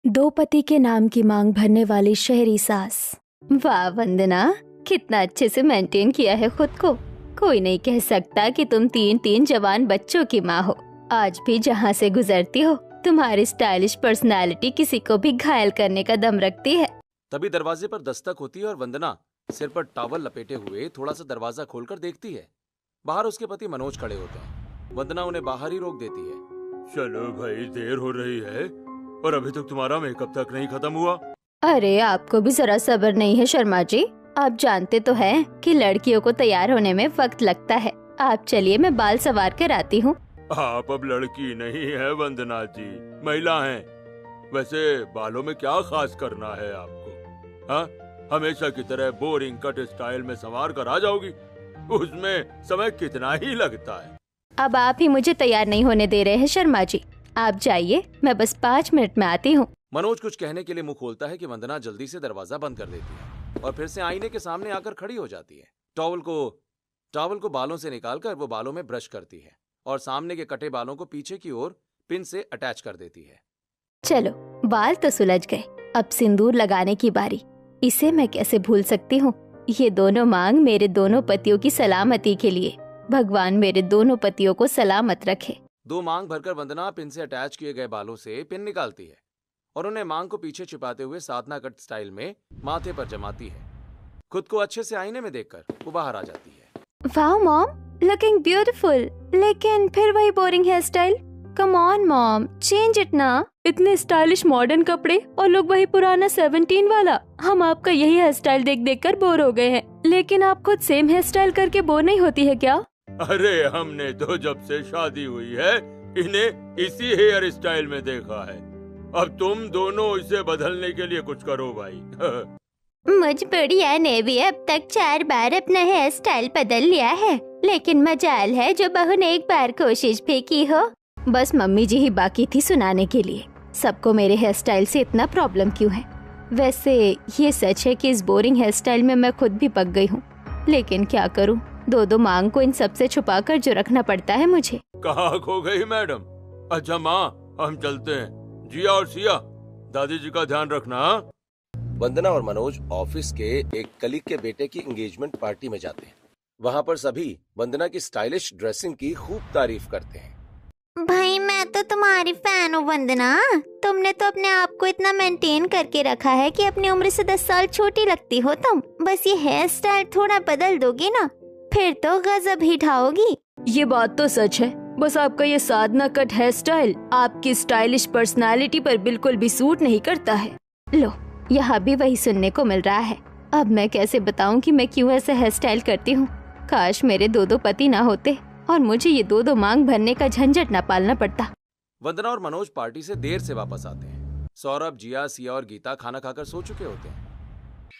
दो पति के नाम की मांग भरने वाली शहरी सास। वाह वंदना, कितना अच्छे से मेंटेन किया है खुद को। कोई नहीं कह सकता कि तुम तीन तीन जवान बच्चों की माँ हो। आज भी जहाँ से गुजरती हो तुम्हारी स्टाइलिश पर्सनालिटी किसी को भी घायल करने का दम रखती है। तभी दरवाजे पर दस्तक होती है और वंदना सिर पर टॉवल लपेटे हुए थोड़ा सा दरवाजा खोलकर देखती है। बाहर उसके पति मनोज खड़े होते हैं। वंदना उन्हें बाहर ही रोक देती है। चलो भाई, देर हो रही है और अभी तक तुम्हारा मेकअप तक नहीं खत्म हुआ। अरे आपको भी जरा सब्र नहीं है शर्मा जी। आप जानते तो हैं कि लड़कियों को तैयार होने में वक्त लगता है। आप चलिए, मैं बाल संवार कर आती हूँ। आप अब लड़की नहीं है वंदना जी, महिला हैं। वैसे बालों में क्या खास करना है आपको? हाँ, हमेशा की तरह बोरिंग कट स्टाइल में संवार कर आ जाओगी। उसमें समय कितना ही लगता है। अब आप ही मुझे तैयार नहीं होने दे रहे हैं शर्मा जी। आप जाइए, मैं बस 5 मिनट में आती हूँ। मनोज कुछ कहने के लिए मुंह खोलता है कि वंदना जल्दी से दरवाजा बंद कर देती है और फिर से आईने के सामने आकर खड़ी हो जाती है। टॉवल को बालों से निकालकर वो बालों में ब्रश करती है और सामने के कटे बालों को पीछे की ओर पिन से अटैच कर देती है। चलो, बाल तो सुलझ गए, अब सिंदूर लगाने की बारी। इसे मैं कैसे भूल सकती हूँ। ये दोनों मांग मेरे दोनों पतियों की सलामती के लिए। भगवान मेरे दोनों पतियों को सलामत रखे। 2 मांग भरकर वंदना पिन से अटैच किए गए बालों से पिन निकालती है और उन्हें मांग को पीछे छिपाते हुए साधना कट स्टाइल में माथे पर जमाती है। खुद को अच्छे से आईने में देखकर वो बाहर आ जाती है। वाह मॉम, लुकिंग ब्यूटीफुल। लेकिन फिर वही boring hairstyle. Come on mom, change it ना। इतने स्टाइलिश मॉडर्न कपड़े और लोग वही पुराना 17 वाला। हम आपका यही हेयर स्टाइल देख देख कर बोर हो गए हैं। लेकिन आप खुद सेम हेयर स्टाइल करके बोर नहीं होती है क्या? अरे हमने तो जब से शादी हुई है इन्हें इसी हेयर स्टाइल में देखा है। अब तुम दोनों इसे बदलने के लिए कुछ करो भाई। मुझ बुढ़िया ने भी अब तक 4 बार अपना हेयर स्टाइल बदल लिया है, लेकिन मजाल है जो बहू ने एक बार कोशिश भी की हो। बस मम्मी जी ही बाकी थी सुनाने के लिए। सबको मेरे हेयर स्टाइल से इतना प्रॉब्लम क्यों है? वैसे ये सच है कि इस बोरिंग हेयर स्टाइल में मैं खुद भी पक गई हूँ, लेकिन क्या करूँ, 2 मांग को इन सब से छुपा कर जो रखना पड़ता है मुझे। कहाँ खो गई मैडम? अच्छा माँ, हम चलते हैं। जिया और सिया, दादी जी का ध्यान रखना। वंदना और मनोज ऑफिस के एक कलीग के बेटे की एंगेजमेंट पार्टी में जाते हैं। वहाँ पर सभी वंदना की स्टाइलिश ड्रेसिंग की खूब तारीफ करते हैं। भाई मैं तो तुम्हारी फैन हूँ वंदना। तुमने तो अपने आप को इतना मेंटेन करके रखा है कि अपनी उम्र से 10 साल छोटी लगती हो तुम। बस ये हेयर स्टाइल थोड़ा बदल दोगी ना, फिर तो गजब ही ढाओगी। ये बात तो सच है, बस आपका ये साधना कट हेयर स्टाइल आपकी स्टाइलिश पर्सनालिटी पर बिल्कुल भी सूट नहीं करता है। लो, यहाँ भी वही सुनने को मिल रहा है। अब मैं कैसे बताऊँ कि मैं क्यों ऐसा हेयर स्टाइल करती हूँ। काश मेरे 2 पति ना होते और मुझे ये 2 मांग भरने का झंझट ना पालना पड़ता। वंदना और मनोज पार्टी से देर से वापस आते हैं। सौरभ, जिया, सिया और गीता खाना खाकर सो चुके होते हैं।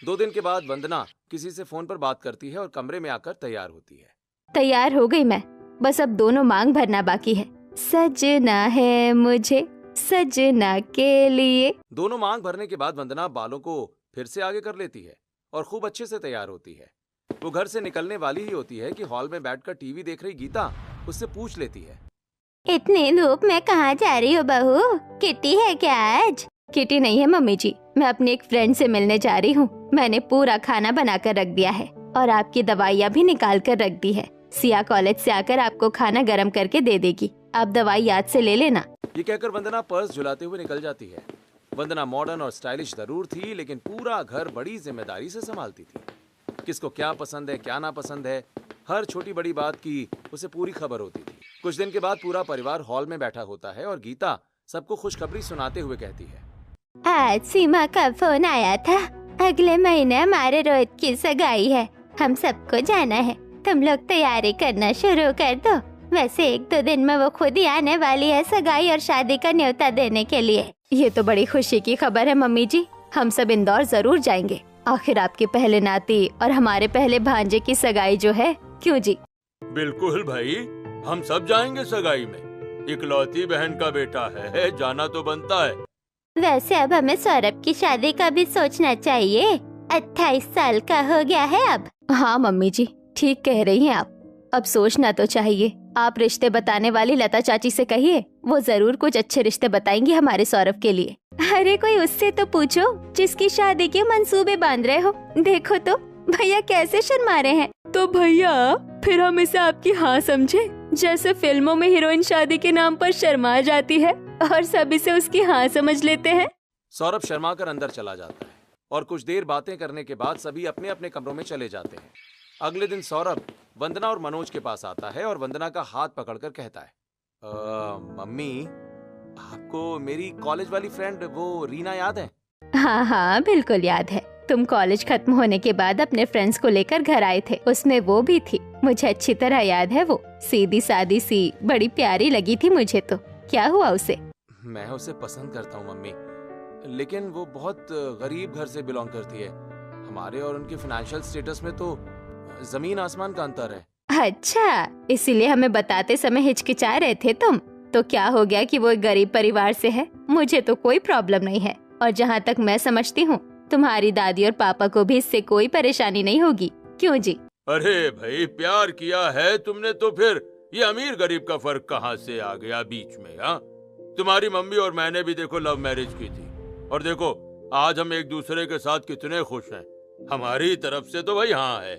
2 दिन के बाद वंदना किसी से फोन पर बात करती है और कमरे में आकर तैयार होती है। तैयार हो गई मैं, बस अब 2 मांग भरना बाकी है। सजना है मुझे सजना के लिए। 2 मांग भरने के बाद वंदना बालों को फिर से आगे कर लेती है और खूब अच्छे से तैयार होती है। वो घर से निकलने वाली ही होती है कि हॉल में बैठकर टीवी देख रही गीता उससे पूछ लेती है, इतनी धूप में कहाँ जा रही हो बहू? किटी है क्या आज? किटी नहीं है मम्मी जी, मैं अपनी एक फ्रेंड से मिलने जा रही हूँ। मैंने पूरा खाना बनाकर रख दिया है और आपकी दवाइयाँ भी निकाल कर रख दी है। सिया कॉलेज से आकर आपको खाना गर्म करके दे देगी, आप दवाई याद से ले लेना। ये कहकर वंदना पर्स झुलाते हुए निकल जाती है। वंदना मॉडर्न और स्टाइलिश जरूर थी, लेकिन पूरा घर बड़ी जिम्मेदारी से संभालती थी। किसको क्या पसंद है, क्या ना पसंद है, हर छोटी बड़ी बात की उसे पूरी खबर होती थी। कुछ दिन के बाद पूरा परिवार हॉल में बैठा होता है और गीता सबको खुशखबरी सुनाते हुए कहती है, आज सीमा का फोन आया था। अगले महीने हमारे रोहित की सगाई है, हम सबको जाना है। तुम लोग तैयारी करना शुरू कर दो। वैसे 1-2 दिन में वो खुद ही आने वाली है सगाई और शादी का न्योता देने के लिए। ये तो बड़ी खुशी की खबर है मम्मी जी, हम सब इंदौर जरूर जाएंगे। आखिर आपके पहले नाती और हमारे पहले भांजे की सगाई जो है, क्यों जी? बिल्कुल भाई, हम सब जाएंगे सगाई में। इकलौती बहन का बेटा है, जाना तो बनता है। वैसे अब हमें सौरभ की शादी का भी सोचना चाहिए। 28 साल का हो गया है अब। हाँ मम्मी जी, ठीक कह रही हैं आप। अब सोचना तो चाहिए। आप रिश्ते बताने वाली लता चाची से कहिए, वो जरूर कुछ अच्छे रिश्ते बताएंगी हमारे सौरभ के लिए। अरे कोई उससे तो पूछो जिसकी शादी के मंसूबे बांध रहे हो। देखो तो भैया कैसे शर्मा रहे हैं। तो भैया फिर हम इसे आपकी हाँ समझे, जैसे फिल्मों में हीरोइन शादी के नाम पर शर्मा जाती है और सब इसे उसकी हाँ समझ लेते हैं। सौरभ शर्मा कर अंदर चला जाता है और कुछ देर बातें करने के बाद सभी अपने अपने कमरों में चले जाते हैं। अगले दिन सौरभ वंदना और मनोज के पास आता है और वंदना का हाथ पकड़कर कहता है, मम्मी आपको मेरी कॉलेज वाली फ्रेंड वो रीना याद है? हाँ हाँ बिल्कुल याद है। तुम कॉलेज खत्म होने के बाद अपने फ्रेंड्स को लेकर घर आए थे, उसमें वो भी थी। मुझे अच्छी तरह याद है। वो सीधी सादी सी बड़ी प्यारी लगी थी मुझे तो। क्या हुआ उसे? मैं उसे पसंद करता हूँ मम्मी, लेकिन वो बहुत गरीब घर से बिलोंग करती है। हमारे और उनके फाइनेंशियल स्टेटस में तो जमीन आसमान का अंतर है। अच्छा, इसीलिए हमें बताते समय हिचकिचा रहे थे तुम। तो क्या हो गया कि वो एक गरीब परिवार से है? मुझे तो कोई प्रॉब्लम नहीं है, और जहाँ तक मैं समझती हूँ तुम्हारी दादी और पापा को भी इससे कोई परेशानी नहीं होगी। क्यों जी? अरे भाई, प्यार किया है तुमने तो फिर ये अमीर गरीब का फर्क कहाँ से आ गया बीच में? हाँ, तुम्हारी मम्मी और मैंने भी देखो लव मैरिज की थी, और देखो आज हम एक दूसरे के साथ कितने खुश हैं। हमारी तरफ से तो भाई हाँ है।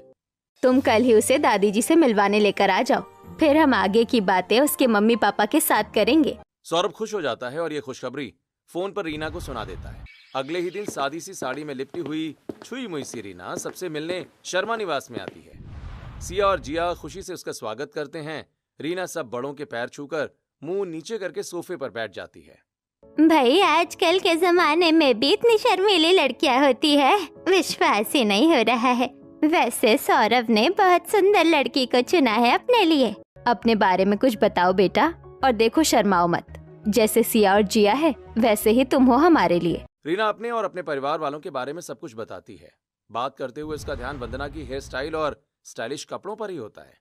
तुम कल ही उसे दादी जी से मिलवाने लेकर आ जाओ, फिर हम आगे की बातें उसके मम्मी पापा के साथ करेंगे। सौरभ खुश हो जाता है और ये खुशखबरी फोन पर रीना को सुना देता है। अगले ही दिन सादी सी साड़ी में लिपटी हुई छुई मुई सी रीना सबसे मिलने शर्मा निवास में आती है। सिया और जिया खुशी से उसका स्वागत करते हैं। रीना सब बड़ों के पैर छूकर मुंह नीचे करके सोफे पर बैठ जाती है। भाई आजकल के जमाने में भी इतनी शर्मीली लड़कियां होती है, विश्वास ही नहीं हो रहा है। वैसे सौरभ ने बहुत सुंदर लड़की को चुना है अपने लिए। अपने बारे में कुछ बताओ बेटा, और देखो शर्माओ मत। जैसे सिया और जिया है वैसे ही तुम हो हमारे लिए। रीना अपने और अपने परिवार वालों के बारे में सब कुछ बताती है। बात करते हुए उसका ध्यान वंदना की हेयर स्टाइल और स्टाइलिश कपड़ों पर ही होता है।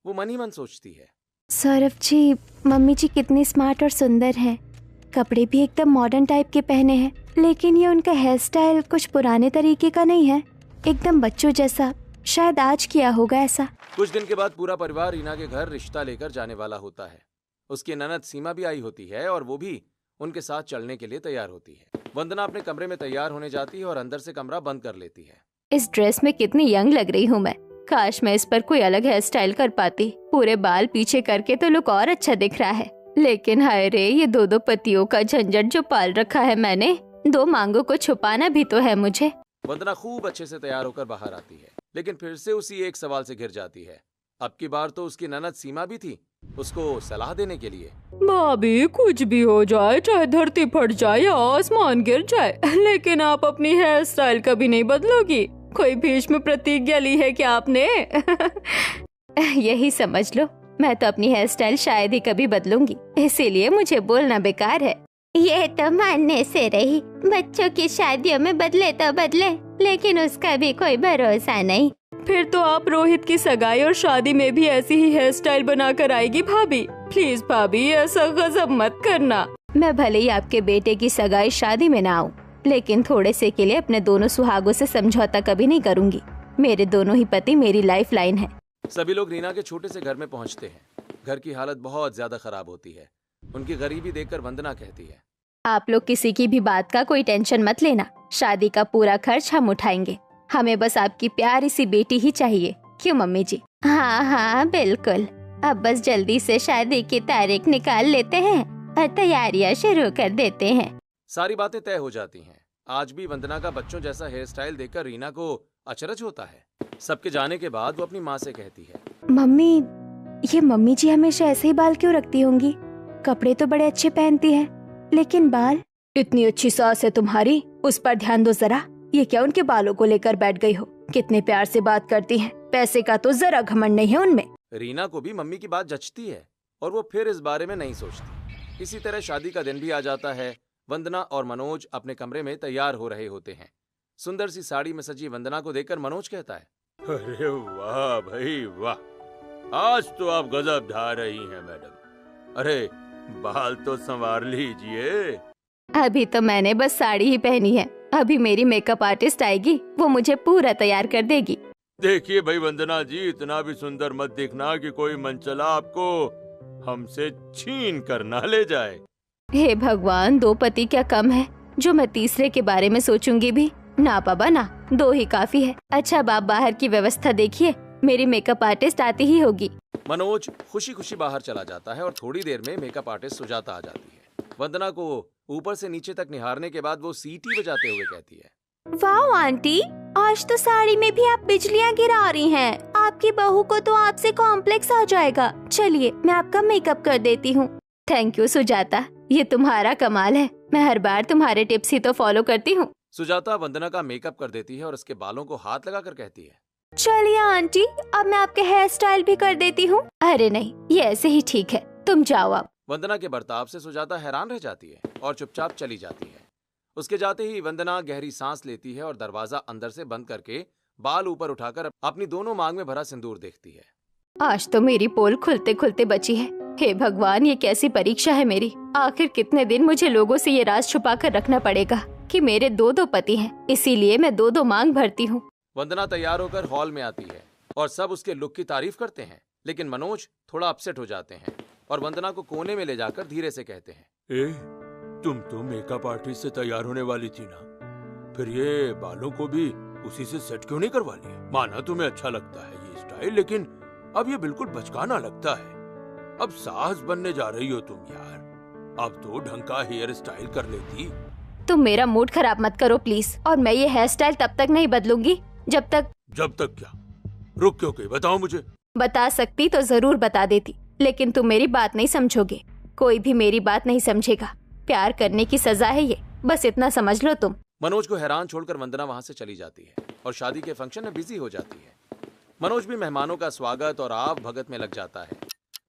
वो मन ही मन सोचती है, सौरभ जी, मम्मी जी कितनी स्मार्ट और सुंदर हैं। कपड़े भी एकदम मॉडर्न टाइप के पहने हैं, लेकिन ये उनका हेयर स्टाइल कुछ पुराने तरीके का नहीं है, एकदम बच्चों जैसा। शायद आज किया होगा ऐसा। कुछ दिन के बाद पूरा परिवार रीना के घर रिश्ता लेकर जाने वाला होता है। उसकी ननद सीमा भी आई होती है और वो भी उनके साथ चलने के लिए तैयार होती है। वंदना अपने कमरे में तैयार होने जाती है और अंदर से कमरा बंद कर लेती है। इस ड्रेस में कितनी यंग लग रही हूँ मैं। काश मैं इस पर कोई अलग हेयर स्टाइल कर पाती। पूरे बाल पीछे करके तो लुक और अच्छा दिख रहा है, लेकिन हाय रे, ये दो पतियों का झंझट जो पाल रखा है मैंने। 2 मांगों को छुपाना भी तो है मुझे। वंदना खूब अच्छे से तैयार होकर बाहर आती है, लेकिन फिर से उसी एक सवाल से घिर जाती है। अब की बार तो उसकी ननद सीमा भी थी उसको सलाह देने के लिए। भाभी कुछ भी हो जाए, चाहे धरती फट जाए या आसमान गिर जाए, लेकिन आप अपनी हेयर स्टाइल कभी नहीं बदलोगी। कोई बीच में प्रतिज्ञा ली है क्या आपने? यही समझ लो, मैं तो अपनी हेयर स्टाइल शायद ही कभी बदलूंगी, इसीलिए मुझे बोलना बेकार है। ये तो मानने से रही, बच्चों की शादियों में बदले तो बदले, लेकिन उसका भी कोई भरोसा नहीं। फिर तो आप रोहित की सगाई और शादी में भी ऐसी ही हेयर स्टाइल बना कर आएगी भाभी। प्लीज भाभी, ऐसा गजब मत करना। मैं भले ही आपके बेटे की सगाई शादी में ना आऊँ, लेकिन थोड़े से के लिए अपने दोनों सुहागों से समझौता कभी नहीं करूँगी। मेरे दोनों ही पति मेरी लाइफ लाइन है। सभी लोग रीना के छोटे से घर में पहुंचते हैं। घर की हालत बहुत ज्यादा खराब होती है। उनकी गरीबी देखकर वंदना कहती है, आप लोग किसी की भी बात का कोई टेंशन मत लेना, शादी का पूरा खर्च हम उठाएंगे। हमें बस आपकी प्यारी सी बेटी ही चाहिए। क्यों मम्मी जी? हाँ हाँ बिल्कुल। अब बस जल्दी से शादी की तारीख निकाल लेते हैं और तैयारियां शुरू कर देते हैं। सारी बातें तय हो जाती हैं। आज भी वंदना का बच्चों जैसा हेयर स्टाइल देखकर रीना को अचरज होता है। सबके जाने के बाद वो अपनी माँ से कहती है, मम्मी, ये मम्मी जी हमेशा ऐसे ही बाल क्यों रखती होंगी? कपड़े तो बड़े अच्छे पहनती है, लेकिन बाल? इतनी अच्छी सास है तुम्हारी, उस पर ध्यान दो जरा। ये क्या उनके बालों को लेकर बैठ गई हो? कितने प्यार से बात करती हैं। पैसे का तो जरा घमंड नहीं है उनमें। रीना को भी मम्मी की बात जचती है और वो फिर इस बारे में नहीं सोचती। इसी तरह शादी का दिन भी आ जाता है। वंदना और मनोज अपने कमरे में तैयार हो रहे होते हैं। सुंदर सी साड़ी में सजी वंदना को देखकर मनोज कहता है, अरे वाह भाई वाह, आज तो आप गजब ढा रही हैं मैडम। अरे बाल तो संवार लीजिए। अभी तो मैंने बस साड़ी ही पहनी है, अभी मेरी मेकअप आर्टिस्ट आएगी, वो मुझे पूरा तैयार कर देगी। देखिए भाई वंदना जी, इतना भी सुंदर मत दिखना कि कोई मनचला आपको हमसे छीन कर ना ले जाए। हे भगवान, 2 पति क्या कम है जो मैं तीसरे के बारे में सोचूंगी भी? ना बाबा ना, 2 ही काफी है। अच्छा बाप बाहर की व्यवस्था देखिए, मेरी मेकअप आर्टिस्ट आती ही होगी। मनोज खुशी खुशी बाहर चला जाता है और थोड़ी देर में मेकअप आर्टिस्ट सुजाता आ जाती है। वंदना को ऊपर से नीचे तक निहारने के बाद वो सीटी बजाते हुए कहती है, वाह आंटी, आज तो साड़ी में भी आप बिजलियाँ गिरा रही हैं। आपकी बहू को तो आपसे कॉम्प्लेक्स आ जाएगा। चलिए मैं आपका मेकअप कर देती हूँ। थैंक यू सुजाता, ये तुम्हारा कमाल है। मैं हर बार तुम्हारे टिप्स ही तो फॉलो करती हूँ। सुजाता वंदना का मेकअप कर देती है और उसके बालों को हाथ लगाकर कहती है, चलिए आंटी, अब मैं आपके हेयर स्टाइल भी कर देती हूँ। अरे नहीं, ये ऐसे ही ठीक है, तुम जाओ अब। वंदना के बर्ताव से सुजाता हैरान रह जाती है और चुपचाप चली जाती है। उसके जाते ही वंदना गहरी सांस लेती है और दरवाजा अंदर से बंद करके बाल ऊपर उठाकर अपनी दोनों मांग में भरा सिंदूर देखती है। आज तो मेरी पोल खुलते खुलते बची है। हे भगवान, ये कैसी परीक्षा है मेरी। आखिर कितने दिन मुझे लोगों से ये राज छुपा कर रखना पड़ेगा कि मेरे 2 पति हैं, इसीलिए मैं 2 मांग भरती हूँ। वंदना तैयार होकर हॉल में आती है और सब उसके लुक की तारीफ करते हैं, लेकिन मनोज थोड़ा अपसेट हो जाते हैं और वंदना को कोने में ले जाकर धीरे से कहते हैं, तुम तो मेकअप आर्टिस्ट से तैयार होने वाली थी ना, फिर ये बालों को भी उसी से सेट क्यों नहीं करवा लिया? माना तुम्हें अच्छा लगता है ये स्टाइल, लेकिन अब ये बिल्कुल बचकाना लगता है। अब सास बनने जा रही हो तुम यार, अब तो ढंग का हेयर स्टाइल कर लेती। तुम मेरा मूड खराब मत करो प्लीज, और मैं ये हेयर स्टाइल तब तक नहीं बदलूंगी जब तक क्या? रुक क्यों गई, बताओ मुझे। बता सकती तो जरूर बता देती, लेकिन तुम मेरी बात नहीं समझोगे। कोई भी मेरी बात नहीं समझेगा। प्यार करने की सजा है ये, बस इतना समझ लो तुम। मनोज को हैरान छोड़कर वंदना वहां से चली जाती है और शादी के फंक्शन में बिजी हो जाती है। मनोज भी मेहमानों का स्वागत और आव भगत में लग जाता है।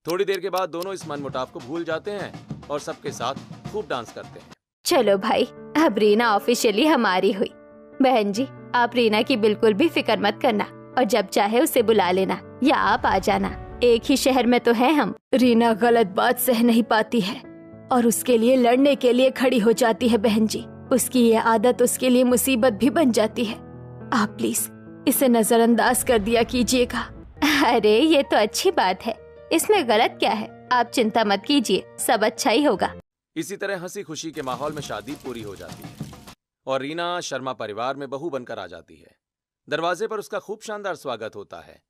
थोड़ी देर के बाद दोनों इस मनमुटाव को भूल जाते हैं और सबके साथ खूब डांस करते हैं। चलो भाई, अब रीना ऑफिशियली हमारी हुई। बहन जी, आप रीना की बिल्कुल भी फिक्र मत करना, और जब चाहे उसे बुला लेना या आप आ जाना। एक ही शहर में तो है हम। रीना गलत बात सह नहीं पाती है और उसके लिए लड़ने के लिए खड़ी हो जाती है। बहन जी, उसकी ये आदत उसके लिए मुसीबत भी बन जाती है। आप प्लीज इसे नजरअंदाज कर दिया कीजिएगा। अरे ये तो अच्छी बात है, इसमें गलत क्या है? आप चिंता मत कीजिए, सब अच्छा ही होगा। इसी तरह हंसी खुशी के माहौल में शादी पूरी हो जाती है और रीना शर्मा परिवार में बहू बनकर आ जाती है। दरवाजे पर उसका खूब शानदार स्वागत होता है।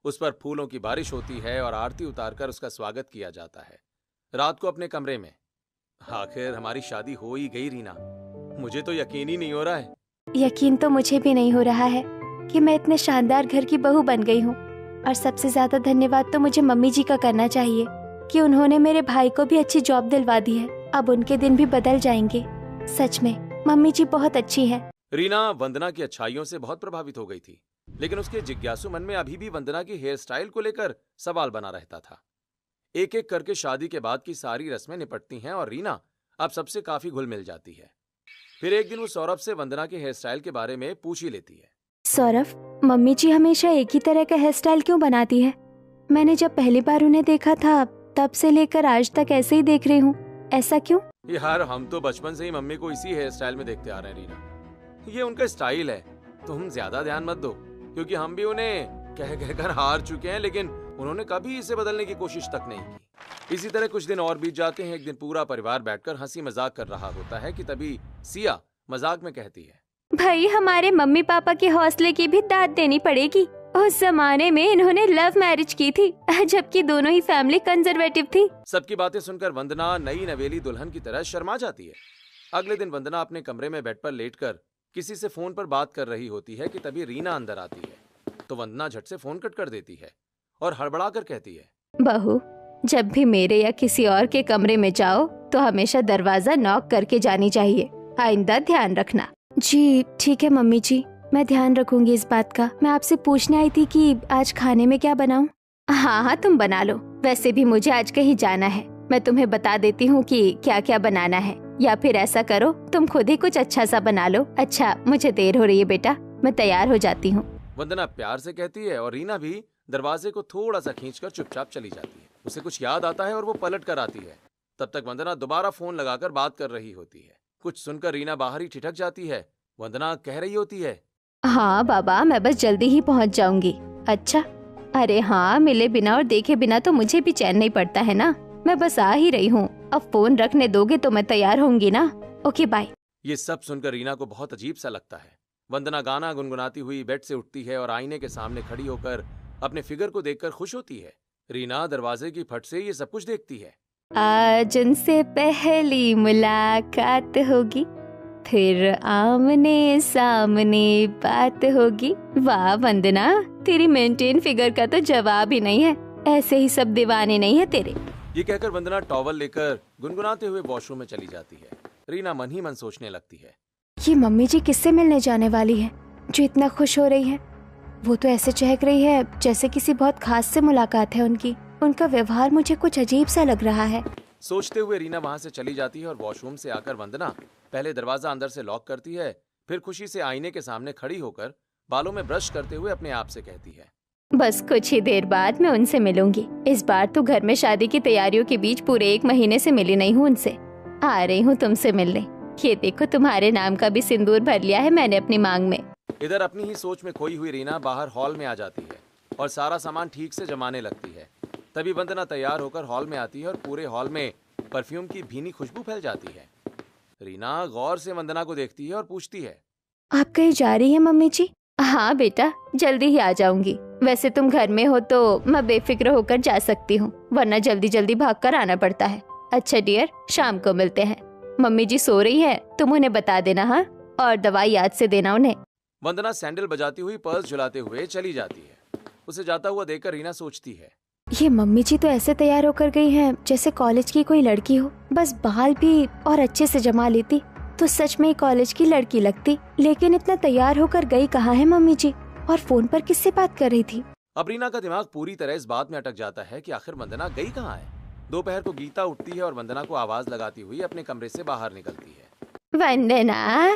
उस पर फूलों की बारिश होती है और आरती उतारकर उसका स्वागत किया जाता है। रात को अपने कमरे में, आखिर हमारी शादी हो ही गई रीना, मुझे तो यकीन ही नहीं हो रहा है। यकीन तो मुझे भी नहीं हो रहा है कि मैं इतने शानदार घर की बहू बन गई हूँ। और सबसे ज्यादा धन्यवाद तो मुझे मम्मी जी का करना चाहिए कि उन्होंने मेरे भाई को भी अच्छी जॉब दिलवा दी है। अब उनके दिन भी बदल जाएंगे। सच में मम्मी जी बहुत अच्छी है। रीना वंदना की अच्छाइयों से बहुत प्रभावित हो गई थी, लेकिन उसके जिज्ञासु मन में अभी भी वंदना की हेयर स्टाइल को लेकर सवाल बना रहता था। एक एक करके शादी के बाद की सारी रस्में निपटती हैं और रीना अब सबसे काफी घुल मिल जाती है। फिर एक दिन वो सौरभ से वंदना के हेयर स्टाइल के बारे में पूछ ही लेती है। सौरभ, मम्मी जी हमेशा एक ही तरह का हेयर स्टाइल क्यों बनाती है? मैंने जब पहली बार उन्हें देखा था तब से लेकर आज तक ऐसे ही देख रही हूँ, ऐसा क्यों? यार, हम तो बचपन से ही मम्मी को इसी हेयर स्टाइल में देखते आ रहे हैं रीना। ये उनका स्टाइल है, तुम ज्यादा ध्यान मत दो, क्योंकि हम भी उन्हें कह कहकर हार चुके हैं, लेकिन उन्होंने कभी इसे बदलने की कोशिश तक नहीं की। इसी तरह कुछ दिन और बीत जाते हैं। एक दिन पूरा परिवार बैठकर हंसी मजाक कर रहा होता है कि तभी सिया मजाक में कहती है, भाई हमारे मम्मी पापा के हौसले की भी दाद देनी पड़ेगी। उस जमाने में इन्होंने लव मैरिज की थी, जबकि दोनों ही फैमिली कंजर्वेटिव थी। सबकी बातें सुनकर वंदना नई नवेली दुल्हन की तरह शर्मा जाती है। अगले दिन वंदना अपने कमरे में बेड पर लेटकर किसी से फोन पर बात कर रही होती है कि तभी रीना अंदर आती है। तो वंदना झट से फोन कट कर देती है और हड़बड़ा कर कहती है, बहू, जब भी मेरे या किसी और के कमरे में जाओ तो हमेशा दरवाजा नॉक करके जानी चाहिए। आइंदा ध्यान रखना। जी ठीक है मम्मी जी, मैं ध्यान रखूंगी इस बात का। मैं आपसे पूछने आई थी कि आज खाने में क्या बनाऊं? हाँ हाँ, तुम बना लो। वैसे भी मुझे आज कहीं जाना है, मैं तुम्हें बता देती हूँ कि क्या क्या बनाना है। या फिर ऐसा करो, तुम खुद ही कुछ अच्छा सा बना लो। अच्छा, मुझे देर हो रही है बेटा, मैं तैयार हो जाती हूँ। वंदना प्यार से कहती है और रीना भी दरवाजे को थोड़ा सा खींचकर चुपचाप चली जाती है। उसे कुछ याद आता है और वो पलट कर आती है। तब तक वंदना दोबारा फोन लगाकर बात कर रही होती है। कुछ सुनकर रीना बाहर ही ठिठक जाती है। वंदना कह रही होती है, हाँ बाबा, मैं बस जल्दी ही पहुंच जाऊंगी। अच्छा, अरे हाँ, मिले बिना और देखे बिना तो मुझे भी चैन नहीं पड़ता है ना। मैं बस आ ही रही हूँ, अब फोन रखने दोगे तो मैं तैयार होंगी ना। Okay bye. ये सब सुनकर रीना को बहुत अजीब सा लगता है। वंदना गाना गुनगुनाती हुई बेड से उठती है और आईने के सामने खड़ी होकर अपने फिगर को देखकर खुश होती है। रीना दरवाजे की फट से ये सब कुछ देखती है। आज उनसे पहली मुलाकात होगी, फिर आमने सामने बात होगी। वाह वंदना, तेरी मेंटेन फिगर का तो जवाब ही नहीं है। ऐसे ही सब दीवाने नहीं है तेरे। ये कहकर वंदना टॉवल लेकर गुनगुनाते हुए वॉशरूम में चली जाती है। रीना मन ही मन सोचने लगती है, ये मम्मी जी किससे मिलने जाने वाली है जो इतना खुश हो रही है। वो तो ऐसे चहक रही है जैसे किसी बहुत खास से मुलाकात है उनकी। उनका व्यवहार मुझे कुछ अजीब सा लग रहा है। सोचते हुए रीना वहां से चली जाती है और वॉशरूम से आकर वंदना पहले दरवाजा अंदर से लॉक करती है, फिर खुशी से आईने के सामने खड़ी होकर बालों में ब्रश करते हुए अपने आप से कहती है, बस कुछ ही देर बाद मैं उनसे मिलूंगी। इस बार तो घर में शादी की तैयारियों के बीच पूरे 1 महीने से मिली नहीं हूँ उनसे। आ रही हूँ तुमसे मिलने। ये देखो, तुम्हारे नाम का भी सिंदूर भर लिया है मैंने अपनी मांग में। इधर अपनी ही सोच में खोई हुई रीना बाहर हॉल में आ जाती है और सारा सामान ठीक से जमाने लगती है। तभी वंदना तैयार होकर हॉल में आती है और पूरे हॉल में परफ्यूम की भीनी खुशबू फैल जाती है। रीना गौर से वंदना को देखती है और पूछती है, आप कहीं जा रही है मम्मी जी? हाँ बेटा, जल्दी ही आ जाऊंगी। वैसे तुम घर में हो तो मैं बेफिक्र होकर जा सकती हूँ, वरना जल्दी जल्दी भाग कर आना पड़ता है। अच्छा डियर, शाम को मिलते हैं। मम्मी जी सो रही है, तुम उन्हें बता देना। हाँ, और दवाई याद से देना उन्हें। वंदना सैंडल बजाती हुई पर्स झुलाते हुए चली जाती है। उसे जाता हुआ देखकर रीना सोचती है, ये मम्मी जी तो ऐसे तैयार होकर गई हैं जैसे कॉलेज की कोई लड़की हो। बस बाल भी और अच्छे से जमा लेती तो सच में ही कॉलेज की लड़की लगती। लेकिन इतना तैयार होकर गई कहाँ है मम्मी जी, और फोन पर किससे बात कर रही थी? अब रीना का दिमाग पूरी तरह इस बात में अटक जाता है कि आखिर वंदना गई कहाँ है। दोपहर को गीता उठती है और वंदना को आवाज लगाती हुई अपने कमरे से बाहर निकलती है। वंदना,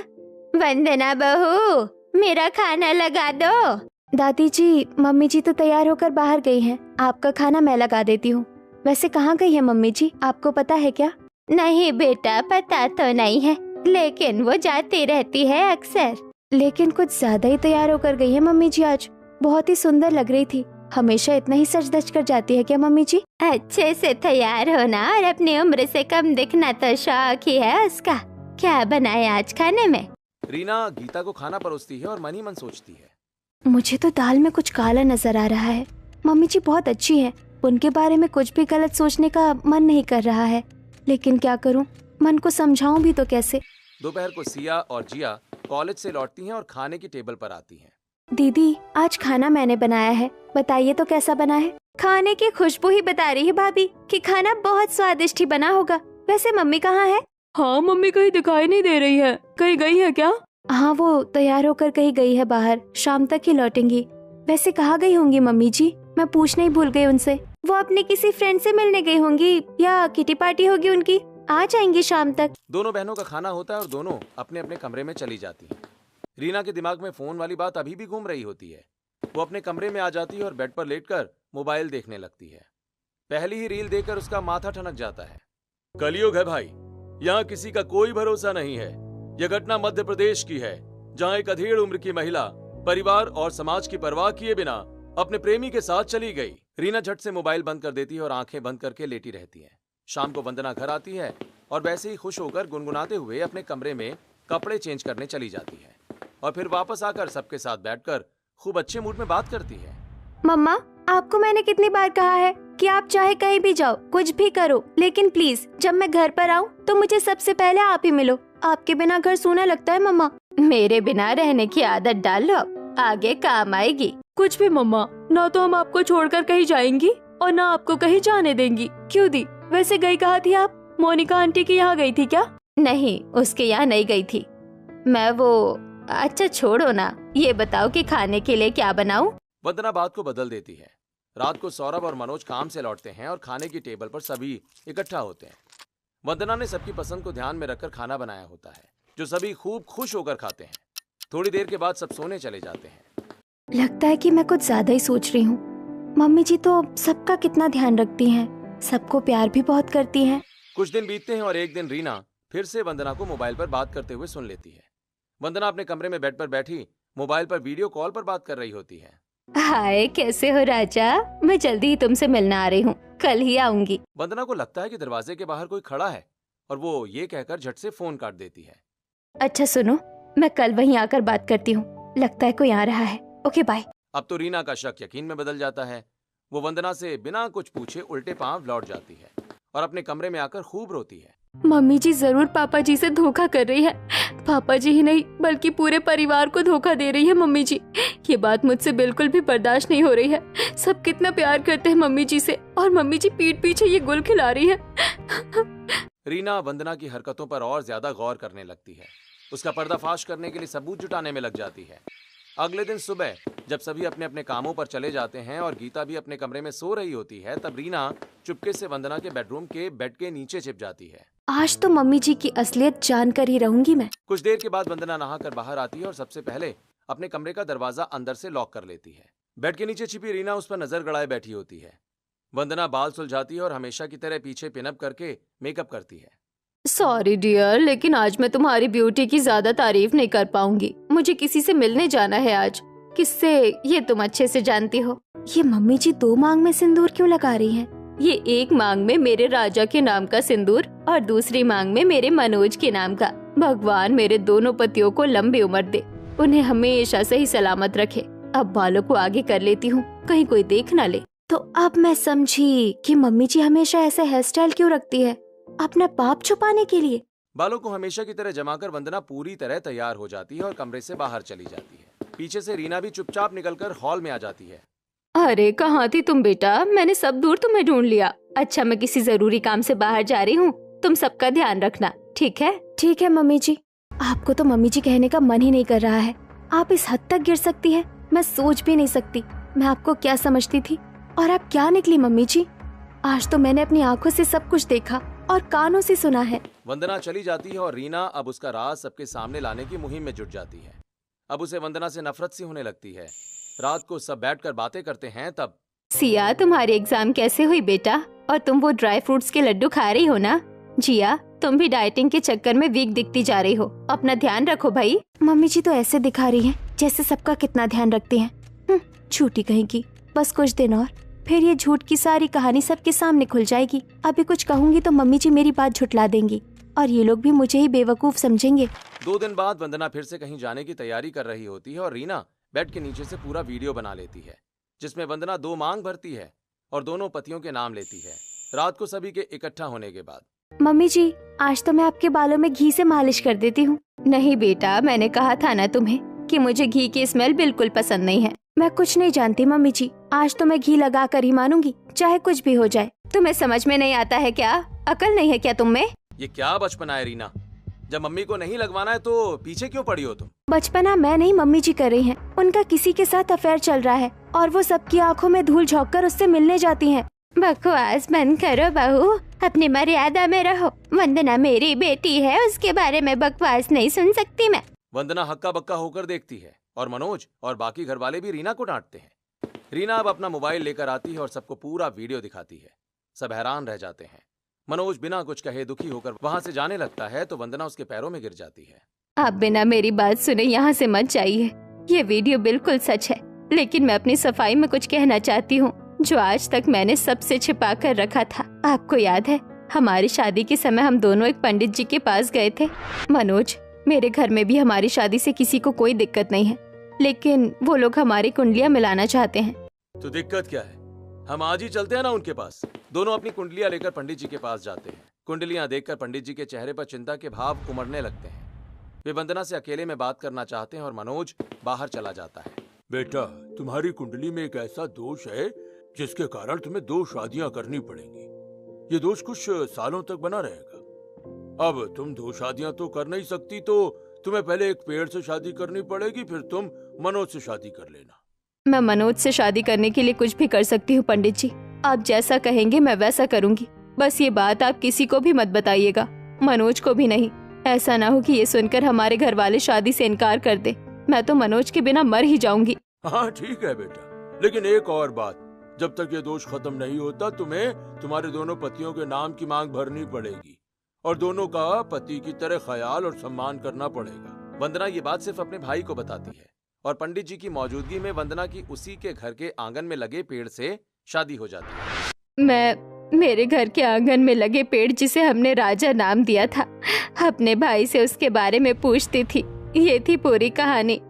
वंदना बहू, मेरा खाना लगा दो। दादी जी, मम्मी जी तो तैयार होकर बाहर गई हैं। आपका खाना मैं लगा देती हूँ। वैसे कहाँ गई है मम्मी जी, आपको पता है क्या? नहीं बेटा, पता तो नहीं है, लेकिन वो जाती रहती है अक्सर। लेकिन कुछ ज्यादा ही तैयार होकर गई है मम्मी जी आज। बहुत ही सुंदर लग रही थी। हमेशा इतना ही सज धज कर जाती है क्या मम्मी जी? अच्छे से तैयार होना और अपनी उम्र से कम दिखना तो शौक ही है उसका। क्या बनाया आज खाने में? रीना गीता को खाना परोसती है और मन ही मन सोचती है, मुझे तो दाल में कुछ काला नजर आ रहा है। मम्मी जी बहुत अच्छी है, उनके बारे में कुछ भी गलत सोचने का मन नहीं कर रहा है। लेकिन क्या करूं, मन को समझाऊं भी तो कैसे? दोपहर को सिया और जिया कॉलेज से लौटती हैं और खाने की टेबल पर आती हैं। दीदी, आज खाना मैंने बनाया है, बताइए तो कैसा बना है? खाने की खुशबू ही बता रही है भाभी कि खाना बहुत स्वादिष्ट ही बना होगा। वैसे मम्मी कहाँ है? हाँ, मम्मी कहीं दिखाई नहीं दे रही है। कहीं गई है क्या? हाँ, वो तैयार होकर कहीं गई है बाहर, शाम तक ही लौटेंगी। वैसे कहाँ गई होंगी मम्मी जी? मैं पूछना ही भूल गई उनसे। वो अपने किसी फ्रेंड से मिलने गई होंगी या किटी पार्टी होगी उनकी। आ जाएंगी शाम तक। दोनों बहनों का खाना होता है और दोनों अपने अपने कमरे में चली जाती हैं। रीना के दिमाग में फोन वाली बात अभी भी घूम रही होती है। वो अपने कमरे में आ जाती है और बेड पर लेटकर मोबाइल देखने लगती है। पहली ही रील देखकर उसका माथा ठनक जाता है। कलयुग है भाई, यहाँ किसी का कोई भरोसा नहीं है। यह घटना मध्य प्रदेश की है, जहाँ एक अधेड़ उम्र की महिला परिवार और समाज की परवाह किए बिना अपने प्रेमी के साथ चली गई। रीना झट से मोबाइल बंद कर देती है और आंखें बंद करके लेटी रहती है। शाम को वंदना घर आती है और वैसे ही खुश होकर गुनगुनाते हुए अपने कमरे में कपड़े चेंज करने चली जाती है और फिर वापस आकर सबके साथ बैठकर खूब अच्छे मूड में बात करती है। मम्मा, आपको मैंने कितनी बार कहा है कि आप चाहे कहीं भी जाओ, कुछ भी करो, लेकिन प्लीज जब मैं घर पर आऊँ तो मुझे सबसे पहले आप ही मिलो। आपके बिना घर सूना लगता है मम्मा। मेरे बिना रहने की आदत डाल लो, आगे काम आएगी। कुछ भी मम्मा, ना तो हम आपको छोड़कर कहीं जाएंगी और ना आपको कहीं जाने देंगी। क्यों दी? वैसे गई कहाँ थी आप? मोनिका आंटी के यहाँ गई थी क्या? नहीं, उसके यहाँ नहीं गई थी मैं। वो अच्छा छोड़ो ना, ये बताओ कि खाने के लिए क्या बनाऊं? वंदना बात को बदल देती है। रात को सौरभ और मनोज काम से लौटते हैं और खाने की टेबल पर सभी इकट्ठा होते हैं। वंदना ने सबकी पसंद को ध्यान में रखकर खाना बनाया होता है, जो सभी खूब खुश होकर खाते हैं। थोड़ी देर के बाद सब सोने चले जाते हैं। लगता है कि मैं कुछ ज्यादा ही सोच रही हूँ। मम्मी जी तो सबका कितना ध्यान रखती हैं, सबको प्यार भी बहुत करती हैं। कुछ दिन बीतते हैं और एक दिन रीना फिर से वंदना को मोबाइल पर बात करते हुए सुन लेती है। वंदना अपने कमरे में बेड पर बैठी मोबाइल पर वीडियो कॉल पर बात कर रही होती है। हाय, कैसे हो राजा? मैं जल्दी ही तुमसे मिलने आ रही हूँ, कल ही आऊंगी। वंदना को लगता है कि दरवाजे के बाहर कोई खड़ा है और वो ये कहकर झट से फोन काट देती है। अच्छा सुनो, मैं कल वहीं आकर बात करती हूँ, लगता है कोई आ रहा है। Okay bye. अब तो रीना का शक यकीन में बदल जाता है। वो वंदना से बिना कुछ पूछे उल्टे पांव लौट जाती है और अपने कमरे में आकर खूब रोती है। मम्मी जी जरूर पापा जी से धोखा कर रही है। पापा जी ही नहीं बल्कि पूरे परिवार को धोखा दे रही है मम्मी जी। ये बात मुझसे बिल्कुल भी बर्दाश्त नहीं हो रही है। सब कितना प्यार करते हैं मम्मी जी से और मम्मी जी पीठ पीछे ये गुल खिला रही है। रीना वंदना की हरकतों पर और ज्यादा गौर करने लगती है। उसका पर्दाफाश करने के लिए सबूत जुटाने में लग जाती है। अगले दिन सुबह जब सभी अपने अपने कामों पर चले जाते हैं और गीता भी अपने कमरे में सो रही होती है, तब रीना चुपके से वंदना के बेडरूम के बेड के नीचे छिप जाती है। आज तो मम्मी जी की असलियत जानकर ही रहूंगी मैं। कुछ देर के बाद वंदना नहाकर बाहर आती है और सबसे पहले अपने कमरे का दरवाजा अंदर से लॉक कर लेती है। बेड के नीचे छिपी रीना उस पर नजर गड़ाए बैठी होती है। वंदना बाल सुलझाती है और हमेशा की तरह पीछे पिनअप करके मेकअप करती है। सॉरी डियर, लेकिन आज मैं तुम्हारी ब्यूटी की ज्यादा तारीफ नहीं कर पाऊंगी। मुझे किसी से मिलने जाना है आज। किससे, ये तुम अच्छे से जानती हो। ये मम्मी जी 2 मांग में सिंदूर क्यों लगा रही हैं? ये एक मांग में मेरे राजा के नाम का सिंदूर और दूसरी मांग में मेरे मनोज के नाम का। भगवान मेरे दोनों पतियों को लंबी उम्र दे, उन्हें हमेशा सही सलामत रखे। अब बालों को आगे कर लेती हूँ, कहीं कोई देख ना ले। तो अब मैं समझी कि मम्मी जी हमेशा ऐसा हेयर स्टाइल क्यों रखती है, अपना पाप छुपाने के लिए। बालों को हमेशा की तरह जमाकर वंदना पूरी तरह तैयार हो जाती है और कमरे से बाहर चली जाती है। पीछे से रीना भी चुपचाप निकलकर हॉल में आ जाती है। अरे कहाँ थी तुम बेटा? मैंने सब दूर तुम्हें ढूंढ लिया। अच्छा, मैं किसी जरूरी काम से बाहर जा रही हूँ, तुम सबका ध्यान रखना, ठीक है? ठीक है मम्मी जी। आपको तो मम्मी जी कहने का मन ही नहीं कर रहा है। आप इस हद तक गिर सकती है, मैं सोच भी नहीं सकती। मैं आपको क्या समझती थी और आप क्या निकली मम्मी जी। आज तो मैंने अपनी आंखों से सब कुछ देखा और कानों से सुना है। वंदना चली जाती है और रीना अब उसका राज सबके सामने लाने की मुहिम में जुट जाती है। अब उसे वंदना से नफरत सी होने लगती है। रात को सब बैठकर बातें करते हैं। तब सिया, तुम्हारी एग्जाम कैसे हुई बेटा? और तुम वो ड्राई फ्रूट्स के लड्डू खा रही हो ना? जिया, तुम भी डाइटिंग के चक्कर में वीक दिखती जा रही हो, अपना ध्यान रखो भाई। मम्मी जी तो ऐसे दिखा रही हैं जैसे सबका कितना ध्यान रखती हैं। झूठी कहीं की। बस कुछ दिन और, फिर ये झूठ की सारी कहानी सबके सामने खुल जाएगी। अभी कुछ कहूंगी तो मम्मी जी मेरी बात झुठला देंगी और ये लोग भी मुझे ही बेवकूफ समझेंगे। 2 दिन बाद वंदना फिर से कहीं जाने की तैयारी कर रही होती है और रीना बेड के नीचे से पूरा वीडियो बना लेती है, जिसमें वंदना 2 मांग भरती है और दोनों पतियों के नाम लेती है। रात को सभी के इकट्ठा होने के बाद, मम्मी जी आज तो मैं आपके बालों में घी से मालिश कर देती हूँ। नहीं बेटा, मैंने कहा था ना तुम्हें कि मुझे घी की स्मेल बिल्कुल पसंद नहीं है। मैं कुछ नहीं जानती मम्मी जी, आज तो मैं घी लगा कर ही मानूंगी, चाहे कुछ भी हो जाए। तुम्हें समझ में नहीं आता है क्या? अकल नहीं है क्या तुम में? ये क्या बचपना है रीना? जब मम्मी को नहीं लगवाना है तो पीछे क्यों पड़ी हो तुम? बचपना मैं नहीं, मम्मी जी कर रही हैं। उनका किसी के साथ अफेयर चल रहा है और वो सबकी आंखों में धूल झोंक कर उससे मिलने जाती हैं। बकवास बंद करो बहू, अपनी मर्यादा में रहो। वंदना मेरी बेटी है, उसके बारे में बकवास नहीं सुन सकती मैं। वंदना हक्का बक्का होकर देखती है और मनोज और बाकी घर वाले भी रीना को डांटते हैं। रीना अब अपना मोबाइल लेकर आती है और सबको पूरा वीडियो दिखाती है। सब हैरान रह जाते हैं। मनोज बिना कुछ कहे दुखी होकर वहाँ से जाने लगता है तो वंदना उसके पैरों में गिर जाती है। आप बिना मेरी बात सुने यहाँ से मत जाइए। ये वीडियो बिल्कुल सच है, लेकिन मैं अपनी सफाई में कुछ कहना चाहती हूँ जो आज तक मैंने सबसे छिपा कर रखा था। आपको याद है, हमारी शादी के समय हम दोनों एक पंडित जी के पास गए थे। मनोज, मेरे घर में भी हमारी शादी से किसी को कोई दिक्कत नहीं है, लेकिन वो लोग हमारी कुंडलियाँ मिलाना चाहते हैं। तो दिक्कत क्या है? हम आज ही चलते हैं ना उनके पास। दोनों अपनी कुंडलियाँ लेकर पंडित जी के पास जाते हैं। कुंडलियाँ देखकर पंडित जी के चेहरे पर चिंता के भाव उमड़ने लगते हैं। वे वंदना से अकेले में बात करना चाहते हैं और मनोज बाहर चला जाता है। बेटा, तुम्हारी कुंडली में एक ऐसा दोष है जिसके कारण तुम्हें 2 शादियां करनी पड़ेंगी। ये दोष कुछ सालों तक बना रहेगा। अब तुम 2 शादियां तो कर नहीं सकती, तो तुम्हें पहले एक पेड़ से शादी करनी पड़ेगी, फिर तुम मनोज से शादी कर लेना। मैं मनोज से शादी करने के लिए कुछ भी कर सकती हूँ पंडित जी। आप जैसा कहेंगे मैं वैसा करूँगी। बस ये बात आप किसी को भी मत बताइएगा, मनोज को भी नहीं। ऐसा ना हो कि ये सुनकर हमारे घर वाले शादी से इनकार कर दे। मैं तो मनोज के बिना मर ही जाऊंगी। हाँ ठीक है बेटा, लेकिन एक और बात, जब तक ये दोष खत्म नहीं होता तुम्हें तुम्हारे दोनों पतियों के नाम की मांग भरनी पड़ेगी और दोनों का पति की तरह ख्याल और सम्मान करना पड़ेगा। वंदना ये बात सिर्फ अपने भाई को बताती है और पंडित जी की मौजूदगी में वंदना की उसी के घर के आंगन में लगे पेड़ से शादी हो जाती है। मैं मेरे घर के आंगन में लगे पेड़ जिसे हमने राजा नाम दिया था, अपने भाई से उसके बारे में पूछती थी। ये थी पूरी कहानी।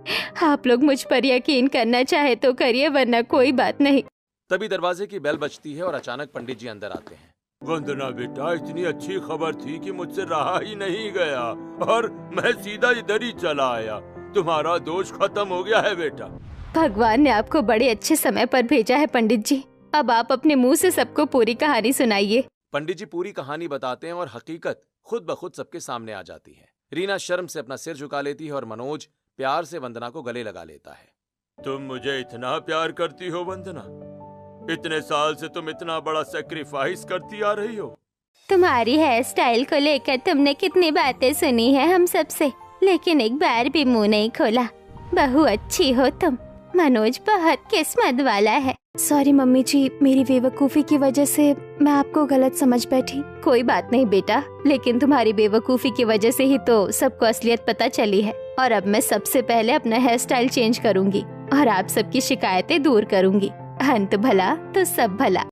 आप लोग मुझ पर यकीन करना चाहे तो करिए, वरना कोई बात नहीं। तभी दरवाजे की बेल बजती है और अचानक पंडित जी अंदर आते हैं। वंदना बेटा, इतनी अच्छी खबर थी कि मुझसे रहा ही नहीं गया और मैं सीधा इधर ही चला आया। तुम्हारा दोष खत्म हो गया है बेटा। भगवान ने आपको बड़े अच्छे समय पर भेजा है पंडित जी। अब आप अपने मुंह से सबको पूरी कहानी सुनाइए। पंडित जी पूरी कहानी बताते हैं और हकीकत खुद ब खुद सबके सामने आ जाती है। रीना शर्म से अपना सिर झुका लेती है और मनोज प्यार से वंदना को गले लगा लेता है। तुम मुझे इतना प्यार करती हो वंदना? इतने साल से तुम इतना बड़ा सेक्रीफाइस करती आ रही हो। तुम्हारी हेयर स्टाइल को लेकर तुमने कितनी बातें सुनी है हम सबसे, लेकिन एक बार भी मुंह नहीं खोला। बहू अच्छी हो तुम। मनोज बहुत किस्मत वाला है। सॉरी मम्मी जी, मेरी बेवकूफ़ी की वजह से मैं आपको गलत समझ बैठी। कोई बात नहीं बेटा, लेकिन तुम्हारी बेवकूफ़ी की वजह से ही तो सबको असलियत पता चली है। और अब मैं सबसे पहले अपना हेयर स्टाइल चेंज करूंगी और आप सबकी शिकायतें दूर करूंगी। अंत भला तो सब भला।